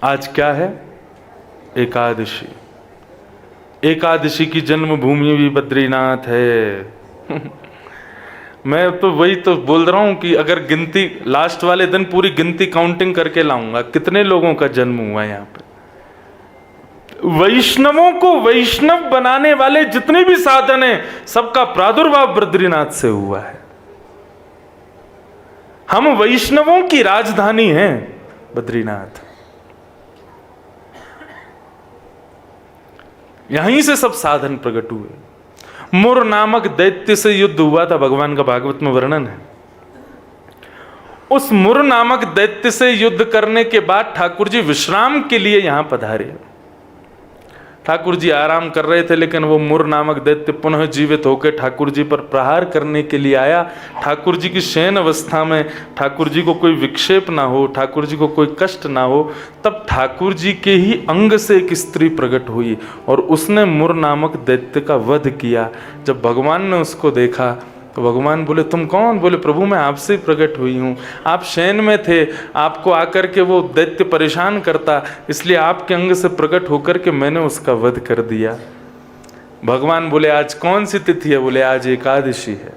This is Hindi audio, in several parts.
आज क्या है? एकादशी। एकादशी की जन्मभूमि भी बद्रीनाथ है। मैं तो वही तो बोल रहा हूं कि अगर गिनती लास्ट वाले दिन पूरी गिनती काउंटिंग करके लाऊंगा कितने लोगों का जन्म हुआ है यहाँ पे। वैष्णवों को वैष्णव बनाने वाले जितने भी साधन हैं सबका प्रादुर्भाव बद्रीनाथ से हुआ है। हम वैष्णवों की राजधानी हैं बद्रीनाथ। यहीं से सब साधन प्रकट हुए। मुर नामक दैत्य से युद्ध हुआ था, भगवान का भागवत में वर्णन है। उस मुर नामक दैत्य से युद्ध करने के बाद ठाकुर जी विश्राम के लिए यहां पधारे। ठाकुर जी आराम कर रहे थे, लेकिन वो मुर नामक दैत्य पुनः जीवित होकर ठाकुर जी पर प्रहार करने के लिए आया। ठाकुर जी की शयन अवस्था में ठाकुर जी को कोई विक्षेप ना हो, ठाकुर जी को कोई कष्ट ना हो, तब ठाकुर जी के ही अंग से एक स्त्री प्रकट हुई और उसने मुर नामक दैत्य का वध किया। जब भगवान ने उसको देखा तो भगवान बोले, तुम कौन? बोले, प्रभु मैं आपसे ही प्रकट हुई हूँ। आप शयन में थे, आपको आकर के वो दैत्य परेशान करता, इसलिए आपके अंग से प्रकट होकर के मैंने उसका वध कर दिया। भगवान बोले, आज कौन सी तिथि है? बोले, आज एकादशी है।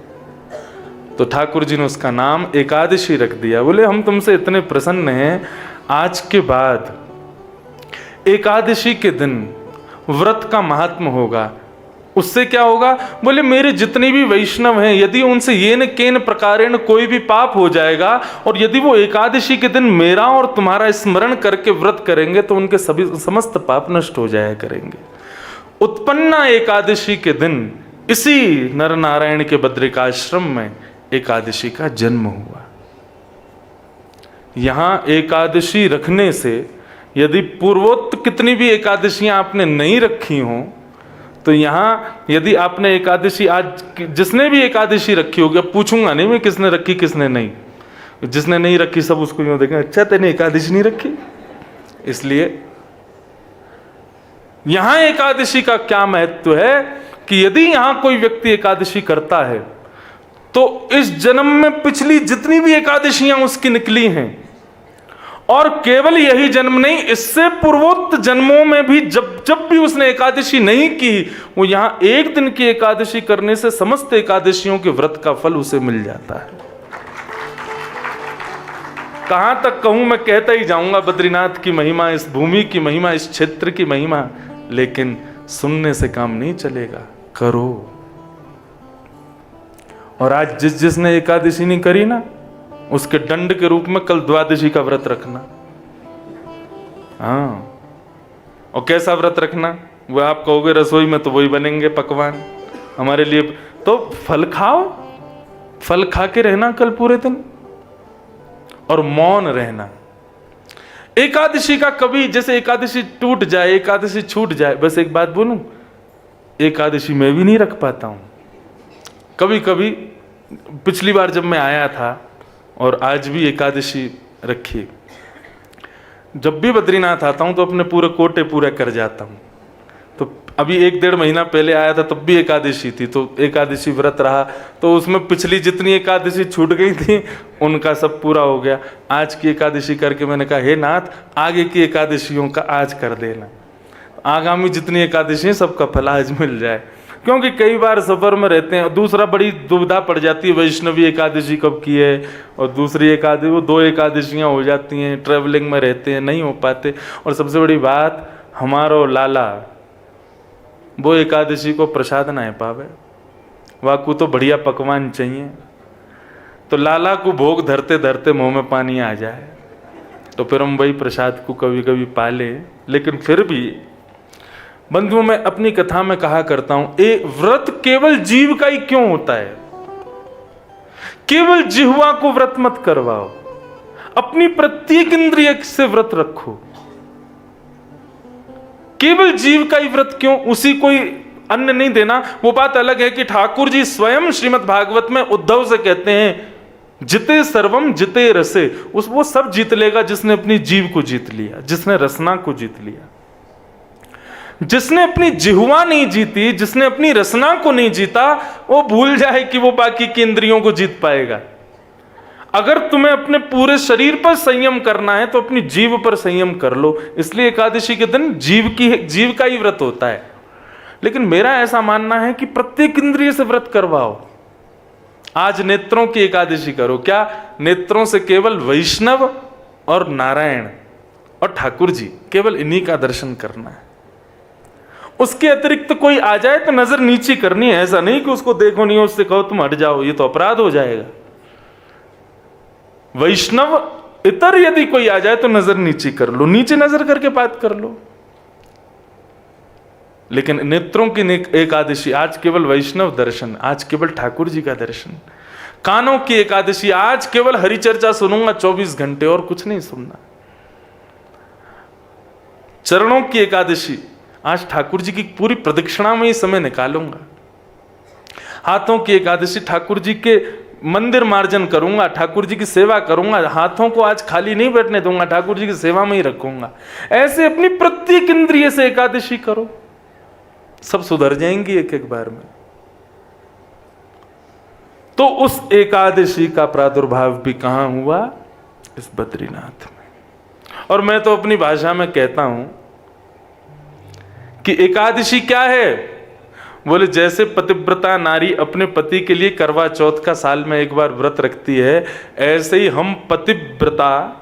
तो ठाकुर जी ने उसका नाम एकादशी रख दिया। बोले, हम तुमसे इतने प्रसन्न हैं, आज के बाद एकादशी के दिन व्रत का महात्म होगा। उससे क्या होगा? बोले, मेरे जितने भी वैष्णव हैं, यदि उनसे ये न केन प्रकारेण कोई भी पाप हो जाएगा और यदि वो एकादशी के दिन मेरा और तुम्हारा स्मरण करके व्रत करेंगे तो उनके सभी समस्त पाप नष्ट हो जाया करेंगे। उत्पन्ना एकादशी के दिन इसी नर नारायण के बद्रिकाश्रम में एकादशी का जन्म हुआ। यहां एकादशी रखने से, यदि पूर्वोक्त कितनी भी एकादशियां आपने नहीं रखी हों, तो यहाँ यदि आपने एकादशी आज जिसने भी एकादशी रखी होगी, अब पूछूंगा नहीं मैं किसने रखी किसने नहीं, जिसने नहीं रखी सब उसको यूं देखें, अच्छा तेने एकादशी नहीं रखी। इसलिए यहां एकादशी का क्या महत्व है कि यदि यहां कोई व्यक्ति एकादशी करता है तो इस जन्म में पिछली जितनी भी एकादशियां उसकी निकली हैं, और केवल यही जन्म नहीं, इससे पूर्वोक्त जन्मों में भी जब जब भी उसने एकादशी नहीं की, वो यहां एक दिन की एकादशी करने से समस्त एकादशियों के व्रत का फल उसे मिल जाता है। कहां तक कहूं, मैं कहता ही जाऊंगा बद्रीनाथ की महिमा, इस भूमि की महिमा, इस क्षेत्र की महिमा, लेकिन सुनने से काम नहीं चलेगा, करो। और आज जिसने एकादशी नहीं करी ना, उसके दंड के रूप में कल द्वादशी का व्रत रखना। हाँ, और कैसा व्रत रखना? वो आप कहोगे रसोई में तो वही बनेंगे पकवान हमारे लिए, तो फल खाओ, फल खा के रहना कल पूरे दिन, और मौन रहना। एकादशी का कभी जैसे एकादशी टूट जाए, एकादशी छूट जाए, बस एक बात बोलूं, एकादशी मैं भी नहीं रख पाता हूं। कभी कभी पिछली बार जब मैं आया था और आज भी एकादशी रखी, जब भी बद्रीनाथ आता हूं तो अपने पूरे कोटे पूरे कर जाता हूं। तो अभी 1-1.5 महीना पहले आया था, तब भी एकादशी थी, तो एकादशी व्रत रहा, तो उसमें पिछली जितनी एकादशी छूट गई थी उनका सब पूरा हो गया। आज की एकादशी करके मैंने कहा, हे नाथ, आगे की एकादशियों का आज कर देना, आगामी जितनी एकादशी सबका फल आज मिल जाए। क्योंकि कई बार सफर में रहते हैं, और दूसरा बड़ी दुविधा पड़ जाती है, वैष्णवी एकादशी कब की है, और दूसरी एकादशी, वो 2 एकादशियां हो जाती हैं, ट्रैवलिंग में रहते हैं, नहीं हो पाते। और सबसे बड़ी बात, हमारो लाला वो एकादशी को प्रसाद ना पावे, वाकू तो बढ़िया पकवान चाहिए, तो लाला को भोग धरते धरते मुंह में पानी आ जाए, तो फिर हम वही प्रसाद को कभी कभी पाले। लेकिन फिर भी बंधुओं, मैं अपनी कथा में कहा करता हूं, व्रत केवल जीव का ही क्यों होता है? केवल जिह्वा को व्रत मत करवाओ, अपनी प्रत्येक इंद्रिय से व्रत रखो। केवल जीव का ही व्रत क्यों? उसी कोई अन्न नहीं देना। वो बात अलग है कि ठाकुर जी स्वयं श्रीमद् भागवत में उद्धव से कहते हैं, जिते सर्वम जिते रसे, वो सब जीत लेगा जिसने अपनी जीव को जीत लिया, जिसने रसना को जीत लिया। जिसने अपनी जिह्वा नहीं जीती, जिसने अपनी रसना को नहीं जीता, वो भूल जाए कि वो बाकी की इंद्रियों को जीत पाएगा। अगर तुम्हें अपने पूरे शरीर पर संयम करना है तो अपनी जीव पर संयम कर लो। इसलिए एकादशी के दिन जीव का ही व्रत होता है। लेकिन मेरा ऐसा मानना है कि प्रत्येक इंद्रिय से व्रत करवाओ। आज नेत्रों की एकादशी करो। क्या नेत्रों से केवल वैष्णव और नारायण और ठाकुर जी, केवल इन्हीं का दर्शन करना है। उसके अतिरिक्त कोई आ जाए तो नजर नीचे करनी है। ऐसा नहीं कि उसको देखो नहीं, उससे कहो तुम हट जाओ, ये तो अपराध हो जाएगा। वैष्णव इतर यदि कोई आ जाए तो नजर नीचे कर लो, नीचे नजर करके बात कर लो। लेकिन नेत्रों की एकादशी, आज केवल वैष्णव दर्शन, आज केवल ठाकुर जी का दर्शन। कानों की एकादशी, आज केवल हरि चर्चा सुनूंगा 24 घंटे, और कुछ नहीं सुनना। चरणों की एकादशी, आज ठाकुर जी की पूरी प्रदक्षिणा में ही समय निकालूंगा। हाथों की एकादशी, ठाकुर जी के मंदिर मार्जन करूंगा, ठाकुर जी की सेवा करूंगा। हाथों को आज खाली नहीं बैठने दूंगा, ठाकुर जी की सेवा में ही रखूंगा। ऐसे अपनी प्रत्येक इंद्रिय से एकादशी करो, सब सुधर जाएंगी एक एक बार में। तो उस एकादशी का प्रादुर्भाव भी कहां हुआ? इस बद्रीनाथ में। और मैं तो अपनी भाषा में कहता हूं कि एकादशी क्या है? बोले जैसे पतिव्रता नारी अपने पति के लिए करवा चौथ का साल में एक बार व्रत रखती है, ऐसे ही हम पतिव्रता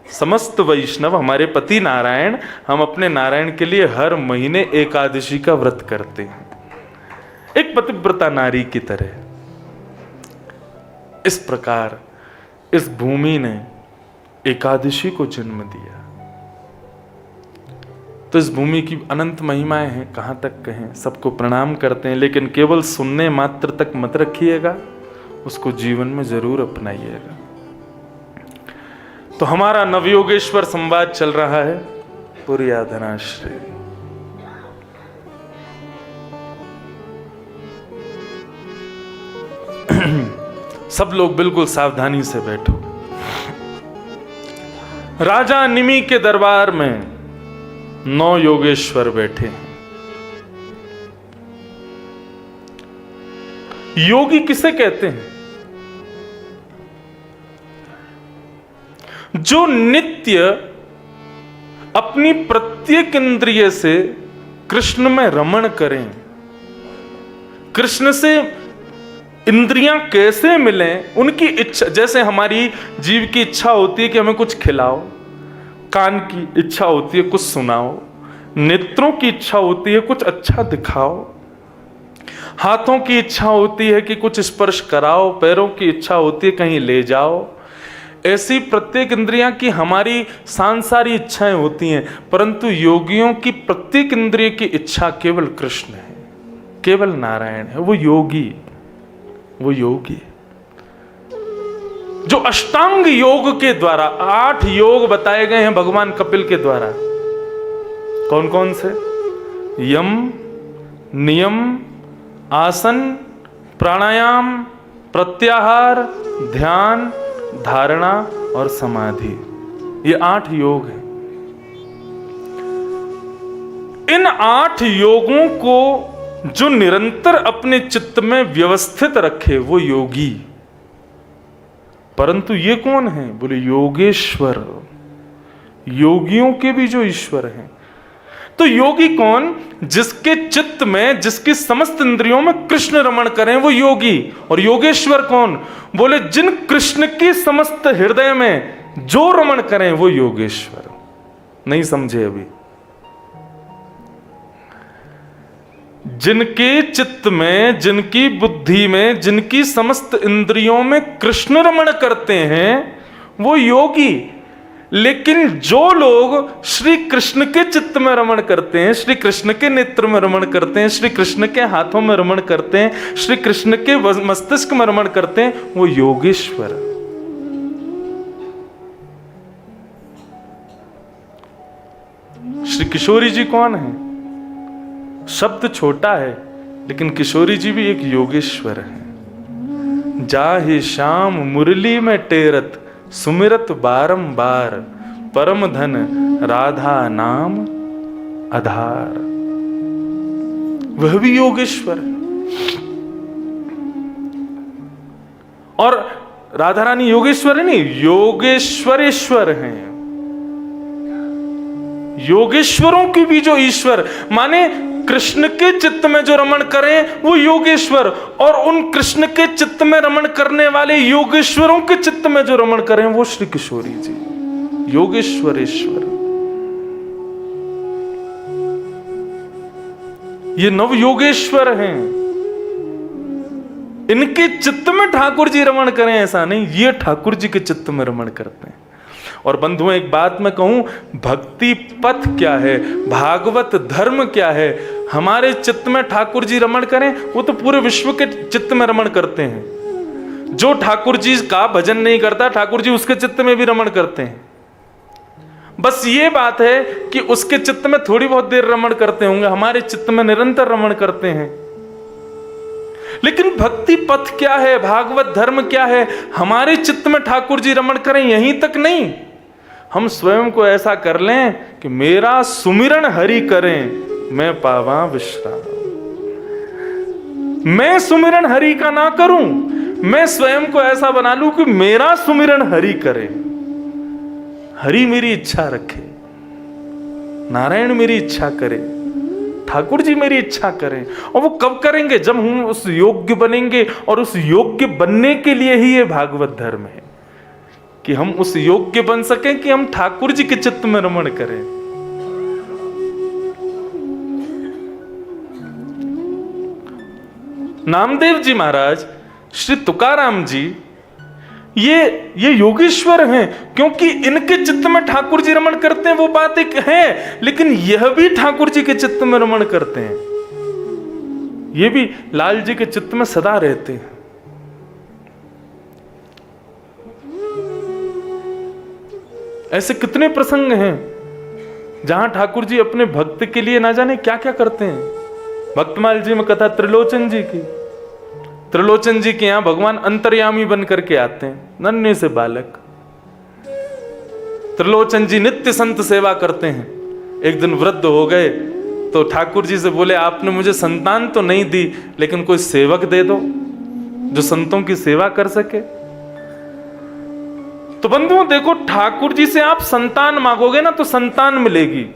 समस्त वैष्णव, हमारे पति नारायण, हम अपने नारायण के लिए हर महीने एकादशी का व्रत करते हैं, एक पतिव्रता नारी की तरह। इस प्रकार इस भूमि ने एकादशी को जन्म दिया। तो इस भूमि की अनंत महिमाएं हैं, कहां तक कहें। सबको प्रणाम करते हैं, लेकिन केवल सुनने मात्र तक मत रखिएगा, उसको जीवन में जरूर अपनाइएगा। तो हमारा नवयोगेश्वर संवाद चल रहा है, पुर्याधनाश्रय। सब लोग बिल्कुल सावधानी से बैठो। राजा निमि के दरबार में 9 योगेश्वर बैठे हैं। योगी किसे कहते हैं? जो नित्य अपनी प्रत्येक इंद्रिय से कृष्ण में रमण करें। कृष्ण से इंद्रियां कैसे मिलें? उनकी इच्छा, जैसे हमारी जीव की इच्छा होती है कि हमें कुछ खिलाओ, कान की इच्छा होती है कुछ सुनाओ, नेत्रों की इच्छा होती है कुछ अच्छा दिखाओ, हाथों की इच्छा होती है कि कुछ स्पर्श कराओ, पैरों की इच्छा होती है कहीं ले जाओ। ऐसी प्रत्येक इंद्रियां की हमारी सांसारी इच्छाएं होती हैं, परंतु योगियों की प्रत्येक इंद्रिय की इच्छा केवल कृष्ण है, केवल नारायण है। वो योगी जो अष्टांग योग के द्वारा 8 योग बताए गए हैं भगवान कपिल के द्वारा। कौन कौन से? यम, नियम, आसन, प्राणायाम, प्रत्याहार, ध्यान, धारणा और समाधि। ये 8 योग हैं। इन 8 योगों को जो निरंतर अपने चित्त में व्यवस्थित रखे वो योगी। परंतु ये कौन है? बोले योगेश्वर, योगियों के भी जो ईश्वर हैं। तो योगी कौन? जिसके चित्त में, जिसकी समस्त इंद्रियों में कृष्ण रमण करें वो योगी। और योगेश्वर कौन? बोले जिन कृष्ण की समस्त हृदय में जो रमण करें वो योगेश्वर। नहीं समझे अभी? जिनके चित्त में, जिनकी बुद्धि में, जिनकी समस्त इंद्रियों में कृष्ण रमण करते हैं वो योगी। लेकिन जो लोग श्री कृष्ण के चित्त में रमण करते हैं, श्री कृष्ण के नेत्र में रमण करते हैं, श्री कृष्ण के हाथों में रमण करते हैं, श्री कृष्ण के मस्तिष्क में रमण करते हैं, वो योगेश्वर। श्री किशोरी जी कौन है? शब्द छोटा है, लेकिन किशोरी जी भी एक योगेश्वर है। जाहि श्याम मुरली में टेरत, सुमिरत बारंबार, परम धन राधा नाम आधार। वह भी योगेश्वर है। और राधा रानी योगेश्वर नहीं, योगेश्वरेश्वर हैं। योगेश्वरों की भी जो ईश्वर, माने कृष्ण के चित्त में जो रमण करें वो योगेश्वर, और उन कृष्ण के चित्त में रमण करने वाले योगेश्वरों के चित्त में जो रमण करें वो श्री किशोरी जी, योगेश्वरेश्वर। ये नव योगेश्वर हैं। इनके चित्त में ठाकुर जी रमण करें ऐसा नहीं, ये ठाकुर जी के चित्त में रमण करते हैं। और बंधुओं एक बात मैं कहूं, भक्ति पथ क्या है, भागवत धर्म क्या है, हमारे चित्त में ठाकुर जी रमण करें वो तो पूरे विश्व के चित्त में रमण करते हैं। जो ठाकुर जी का भजन नहीं करता ठाकुर जी उसके चित्त में भी रमण करते हैं। बस ये बात है कि उसके चित्त में थोड़ी बहुत देर रमण करते होंगे, हमारे चित्त में निरंतर रमण करते हैं। लेकिन भक्ति पथ क्या है, भागवत धर्म क्या है, हमारे चित्त में ठाकुर जी रमण करें यहीं तक नहीं, हम स्वयं को ऐसा कर लें कि मेरा सुमिरन हरि करें मैं पावा विश्राम। मैं सुमिरन हरि का ना करूं, मैं स्वयं को ऐसा बना लूं कि मेरा सुमिरन हरि करे, हरि मेरी इच्छा रखे, नारायण मेरी इच्छा करे, ठाकुर जी मेरी इच्छा करें। और वो कब करेंगे, जब हम उस योग्य बनेंगे। और उस योग्य बनने के लिए ही ये भागवत धर्म है कि हम उस योग्य बन सकें कि हम ठाकुर जी के चित्त में रमण करें। नामदेव जी महाराज, श्री तुकाराम जी, ये योगेश्वर हैं, क्योंकि इनके चित्त में ठाकुर जी रमण करते हैं वो बात एक है, लेकिन यह भी ठाकुर जी के चित्त में रमण करते हैं, ये भी लाल जी के चित्त में सदा रहते हैं। ऐसे कितने प्रसंग हैं जहां ठाकुर जी अपने भक्त के लिए ना जाने क्या क्या करते हैं। भक्तमाल जी में कथा त्रिलोचन जी की, त्रिलोचन जी के यहां भगवान अंतर्यामी बन करके आते हैं, नन्हे से बालक। त्रिलोचन जी नित्य संत सेवा करते हैं। एक दिन वृद्ध हो गए तो ठाकुर जी से बोले, आपने मुझे संतान तो नहीं दी, लेकिन कोई सेवक दे दो जो संतों की सेवा कर सके। तो बंधुओं देखो, ठाकुर जी से आप संतान मांगोगे ना तो संतान मिलेगी,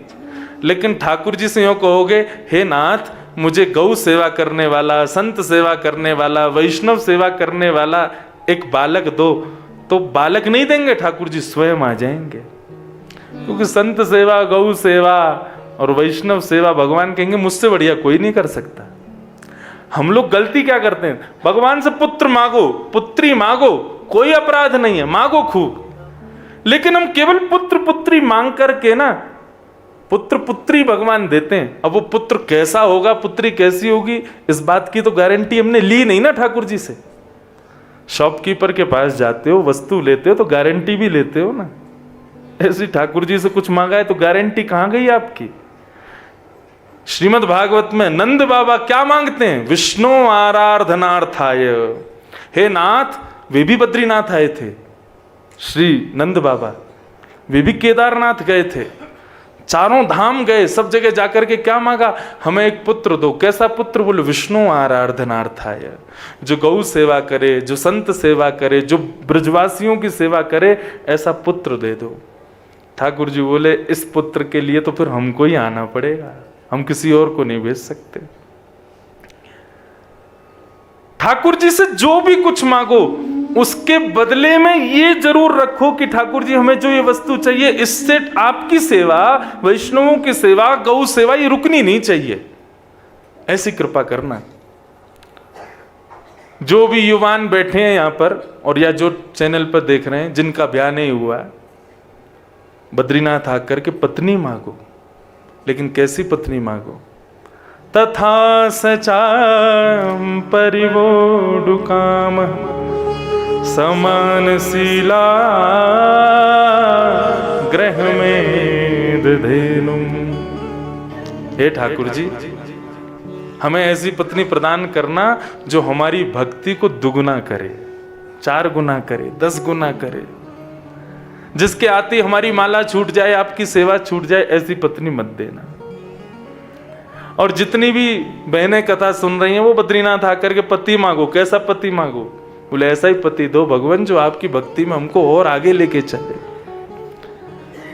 लेकिन ठाकुर जी से यूं कहोगे, हे नाथ मुझे गौ सेवा करने वाला, संत सेवा करने वाला, वैष्णव सेवा करने वाला एक बालक दो, तो बालक नहीं देंगे, ठाकुर जी स्वयं आ जाएंगे। क्योंकि संत सेवा, गौ सेवा और वैष्णव सेवा भगवान कहेंगे मुझसे बढ़िया कोई नहीं कर सकता। हम लोग गलती क्या करते हैं, भगवान से पुत्र मांगो, पुत्री मांगो, कोई अपराध नहीं है, मांगो खूब, लेकिन हम केवल पुत्र पुत्री मांग करके ना, पुत्र पुत्री भगवान देते हैं। अब वो पुत्र कैसा होगा, पुत्री कैसी होगी, इस बात की तो गारंटी हमने ली नहीं ना ठाकुर जी से। शॉपकीपर के पास जाते हो, वस्तु लेते हो तो गारंटी भी लेते हो ना। ऐसी ठाकुर जी से कुछ मांगा है तो गारंटी कहां गई आपकी। श्रीमद् भागवत में नंद बाबा क्या मांगते हैं, विष्णु आराधनार्थाय। हे नाथ, वे भी बद्रीनाथ आए थे, श्री नंद बाबा, वे भी केदारनाथ गए थे, चारों धाम गए, सब जगह जाकर के क्या मांगा, हमें एक पुत्र दो। कैसा पुत्र, बोले विष्णु आराधनार्थाय, जो गौ सेवा करे, जो संत सेवा करे, जो ब्रजवासियों की सेवा करे, ऐसा पुत्र दे दो। ठाकुर जी बोले, इस पुत्र के लिए तो फिर हमको ही आना पड़ेगा, हम किसी और को नहीं भेज सकते। ठाकुर जी से जो भी कुछ मांगो उसके बदले में ये जरूर रखो कि ठाकुर जी हमें जो ये वस्तु चाहिए, इससे आपकी सेवा, वैष्णवों की सेवा, गौ सेवा ये रुकनी नहीं चाहिए। ऐसी कृपा करना। जो भी युवान बैठे हैं यहां पर और या जो चैनल पर देख रहे हैं, जिनका ब्याह नहीं हुआ, बद्रीनाथ आकर के पत्नी मांगो, लेकिन कैसी पत्नी मांगो, तथा सचाम परिवोडुकाम समानशीला ग्रह में दधेनुम। हे ठाकुर जी, हमें ऐसी पत्नी प्रदान करना जो हमारी भक्ति को दुगुना करे, 4 गुना करे, 10 गुना करे, जिसके आते हमारी माला छूट जाए, आपकी सेवा छूट जाए, ऐसी पत्नी मत देना। और जितनी भी बहनें कथा सुन रही हैं वो बद्रीनाथ आकर के पति मांगो। कैसा पति मांगो, बोले ऐसा ही पति दो भगवान जो आपकी भक्ति में हमको और आगे लेके चले।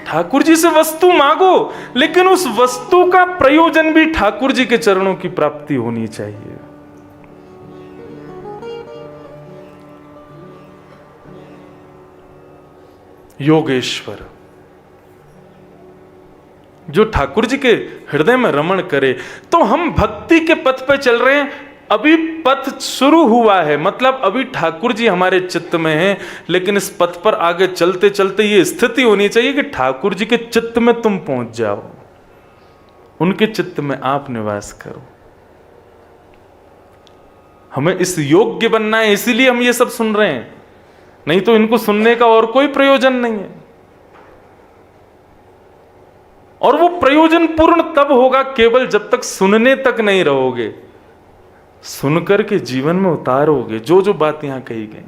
ठाकुर जी से वस्तु मांगो, लेकिन उस वस्तु का प्रयोजन भी ठाकुर जी के चरणों की प्राप्ति होनी चाहिए। योगेश्वर जो ठाकुर जी के हृदय में रमण करे। तो हम भक्ति के पथ पे चल रहे हैं, अभी पथ शुरू हुआ है, मतलब अभी ठाकुर जी हमारे चित्त में हैं, लेकिन इस पथ पर आगे चलते चलते ये स्थिति होनी चाहिए कि ठाकुर जी के चित्त में तुम पहुंच जाओ, उनके चित्त में आप निवास करो। हमें इस योग्य बनना है, इसीलिए हम ये सब सुन रहे हैं, नहीं तो इनको सुनने का और कोई प्रयोजन नहीं है। और वो प्रयोजन पूर्ण तब होगा केवल जब तक सुनने तक नहीं रहोगे, सुनकर के जीवन में उतारोगे जो जो बात यहां कही गई।